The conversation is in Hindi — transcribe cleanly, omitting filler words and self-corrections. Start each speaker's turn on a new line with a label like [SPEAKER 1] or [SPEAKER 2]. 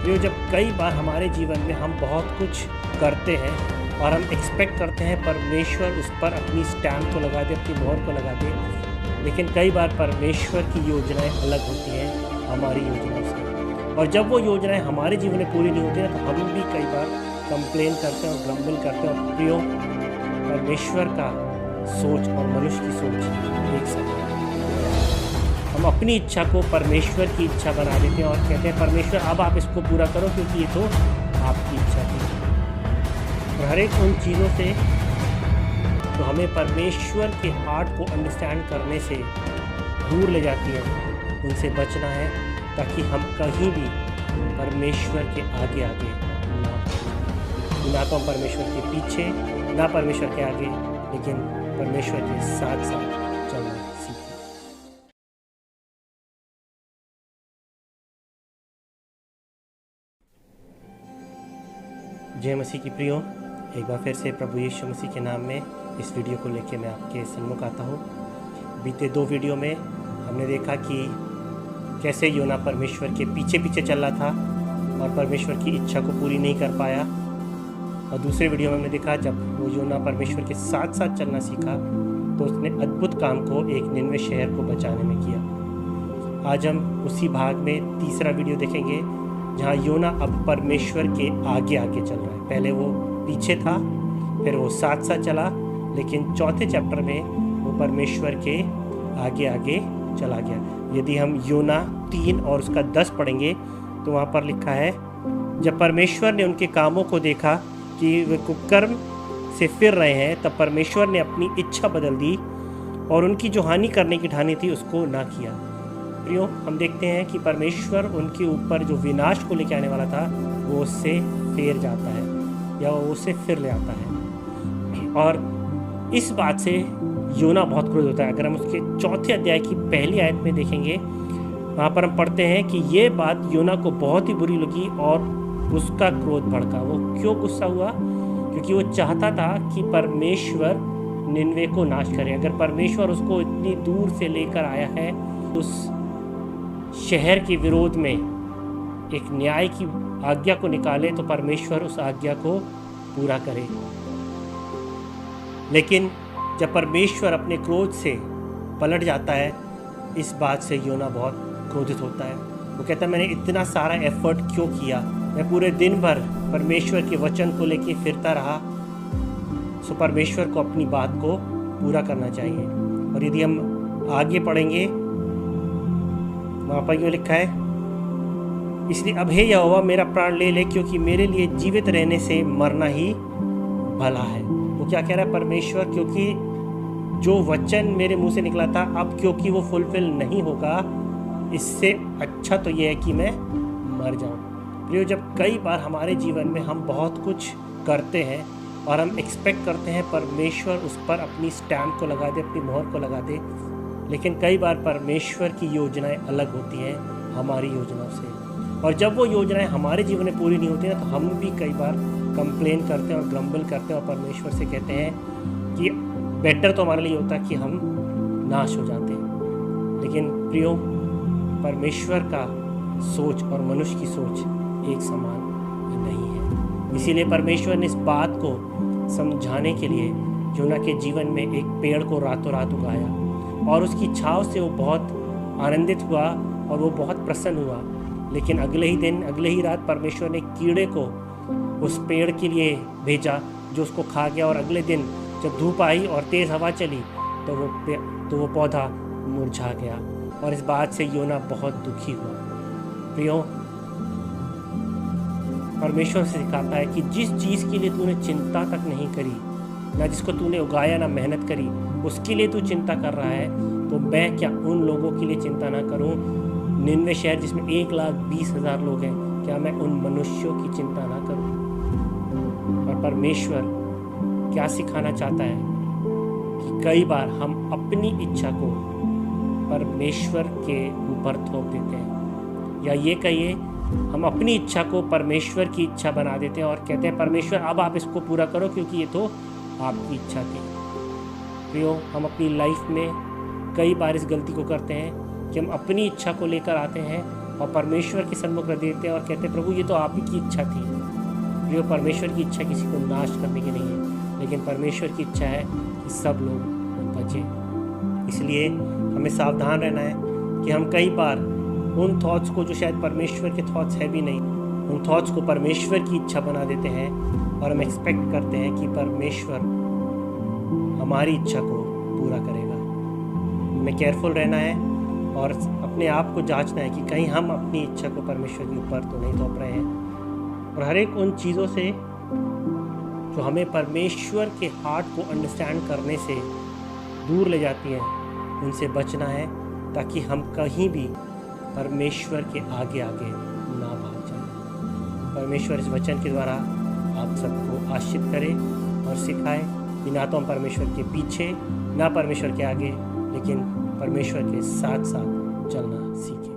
[SPEAKER 1] जो जब कई बार हमारे जीवन में हम बहुत कुछ करते हैं और हम एक्सपेक्ट करते हैं परमेश्वर उस पर अपनी स्टैम्प को लगा दे, अपनी मोहर को लगा दे, लेकिन कई बार परमेश्वर की योजनाएं अलग होती हैं हमारी योजनाओं से। और जब वो योजनाएं हमारे जीवन में पूरी नहीं होती हैं तो हम भी कई बार कंप्लेन करते हैं और ग्रम्बल करते हैं। और प्रियो, परमेश्वर का सोच और मनुष्य की सोच एक समान है। हम अपनी इच्छा को परमेश्वर की इच्छा बना देते हैं और कहते हैं परमेश्वर अब आप इसको पूरा करो क्योंकि ये तो आपकी इच्छा थी। और हर एक उन चीज़ों से तो हमें परमेश्वर के हार्ट को अंडरस्टैंड करने से दूर ले जाती है, उनसे बचना है ताकि हम कहीं भी परमेश्वर के आगे आगे ना तो हम परमेश्वर के पीछे ना परमेश्वर के आगे, लेकिन परमेश्वर के साथ साथ चलना सीखें। जय मसीह की प्रियो, एक बार फिर से प्रभु यीशु मसीह के नाम में इस वीडियो को लेकर मैं आपके सम्मुख आता हूँ। बीते 2 वीडियो में हमने देखा कि कैसे योना परमेश्वर के पीछे पीछे चल रहा था और परमेश्वर की इच्छा को पूरी नहीं कर पाया। और दूसरे वीडियो में हमने देखा जब वो योना परमेश्वर के साथ साथ चलना सीखा तो उसने अद्भुत काम को एक निनवे शहर को बचाने में किया। आज हम उसी भाग में तीसरा वीडियो देखेंगे जहाँ योना अब परमेश्वर के आगे आगे चल रहा है। पहले वो पीछे था, फिर वो साथ साथ चला, लेकिन चौथे चैप्टर में वो परमेश्वर के आगे आगे चला गया। यदि हम योना 3 और उसका 10 पढ़ेंगे तो वहाँ पर लिखा है, जब परमेश्वर ने उनके कामों को देखा कि वे कुकर्म से फिर रहे हैं, तब परमेश्वर ने अपनी इच्छा बदल दी और उनकी जो हानि करने की ठानी थी उसको ना किया। प्रियो, हम देखते हैं कि परमेश्वर उनके ऊपर जो विनाश को लेकर आने वाला था वो उससे फेर जाता है या वो उससे फिर ले आता है। और इस बात से योना बहुत क्रोध होता है। अगर हम उसके 4थे अध्याय की पहली आयत में देखेंगे, वहाँ पर हम पढ़ते हैं कि ये बात योना को बहुत ही बुरी लगी और उसका क्रोध भड़का। वो क्यों गुस्सा हुआ? क्योंकि वो चाहता था कि परमेश्वर निनवे को नाश करे। अगर परमेश्वर उसको इतनी दूर से लेकर आया है उस शहर के विरोध में एक न्याय की आज्ञा को निकाले तो परमेश्वर उस आज्ञा को पूरा करे। लेकिन जब परमेश्वर अपने क्रोध से पलट जाता है, इस बात से योना बहुत क्रोधित होता है। वो कहता है मैंने इतना सारा एफर्ट क्यों किया, मैं पूरे दिन भर परमेश्वर के वचन को लेके फिरता रहा। सो परमेश्वर को अपनी बात को पूरा करना चाहिए। और यदि हम आगे पढ़ेंगे, वहाँ पर यूँ लिखा है, इसलिए अब हे यहोवा मेरा प्राण ले ले, क्योंकि मेरे लिए जीवित रहने से मरना ही भला है। वो क्या कह रहा है परमेश्वर, क्योंकि जो वचन मेरे मुंह से निकला था अब क्योंकि वो फुलफिल नहीं होगा, इससे अच्छा तो ये है कि मैं मर जाऊं। प्रियो, जब कई बार हमारे जीवन में हम बहुत कुछ करते हैं और हम एक्सपेक्ट करते हैं परमेश्वर उस पर अपनी स्टैम्प को लगा दे, अपनी मोहर को लगा दे, लेकिन कई बार परमेश्वर की योजनाएं अलग होती हैं हमारी योजनाओं से। और जब वो योजनाएं हमारे जीवन में पूरी नहीं होती हैं तो हम भी कई बार कंप्लेन करते हैं और ग्रम्बल करते हैं और परमेश्वर से कहते हैं कि बेटर तो हमारे लिए होता कि हम नाश हो जाते हैं। लेकिन प्रियो, परमेश्वर का सोच और मनुष्य की सोच एक समान नहीं है। इसीलिए परमेश्वर ने इस बात को समझाने के लिए योना के जीवन में एक पेड़ को रातों रात उगाया और उसकी छाँव से वो बहुत आनंदित हुआ और वो बहुत प्रसन्न हुआ। लेकिन अगले ही दिन, अगले ही रात परमेश्वर ने कीड़े को उस पेड़ के लिए भेजा जो उसको खा गया। और अगले दिन जब धूप आई और तेज़ हवा चली तो वो पौधा मुरझा गया। और इस बात से योना बहुत दुखी हुआ। प्रियो, परमेश्वर से सिखाता है कि जिस चीज़ के लिए तूने चिंता तक नहीं करी, ना जिसको तूने उगाया ना मेहनत करी, उसके लिए तू चिंता कर रहा है, तो मैं क्या उन लोगों के लिए चिंता ना करूं? निनवे शहर जिसमें 1,20,000 लोग हैं, क्या मैं उन मनुष्यों की चिंता ना करूं? और परमेश्वर क्या सिखाना चाहता है कि कई बार हम अपनी इच्छा को परमेश्वर के ऊपर थोप देते हैं, या ये कहिए हम अपनी इच्छा को परमेश्वर की इच्छा बना देते हैं और कहते हैं परमेश्वर अब आप इसको पूरा करो क्योंकि ये तो आपकी इच्छा थी। प्रियो, हम अपनी लाइफ में कई बार इस गलती को करते हैं कि हम अपनी इच्छा को लेकर आते हैं और परमेश्वर के सन्मुख रख देते हैं और कहते हैं प्रभु ये तो आप ही की इच्छा थी। ये परमेश्वर की इच्छा किसी को नाश करने की नहीं है, लेकिन परमेश्वर की इच्छा है कि सब लोग बचे। इसलिए हमें सावधान रहना है कि हम कई बार उन थॉट्स को जो शायद परमेश्वर के थॉट्स है भी नहीं, उन थॉट्स को परमेश्वर की इच्छा बना देते हैं और हम एक्सपेक्ट करते हैं कि परमेश्वर हमारी इच्छा को पूरा करेगा। हमें केयरफुल रहना है और अपने आप को जांचना है कि कहीं हम अपनी इच्छा को परमेश्वर के ऊपर तो नहीं थोप रहे हैं। और हर एक उन चीज़ों से जो हमें परमेश्वर के हार्ट को अंडरस्टैंड करने से दूर ले जाती हैं, उनसे बचना है, ताकि हम कहीं भी परमेश्वर के आगे आगे ना भाग जाए। परमेश्वर इस वचन के द्वारा आप सबको आशीष करे और सिखाए कि ना तो हम परमेश्वर के पीछे, ना परमेश्वर के आगे, लेकिन परमेश्वर के साथ साथ चलना सीखें।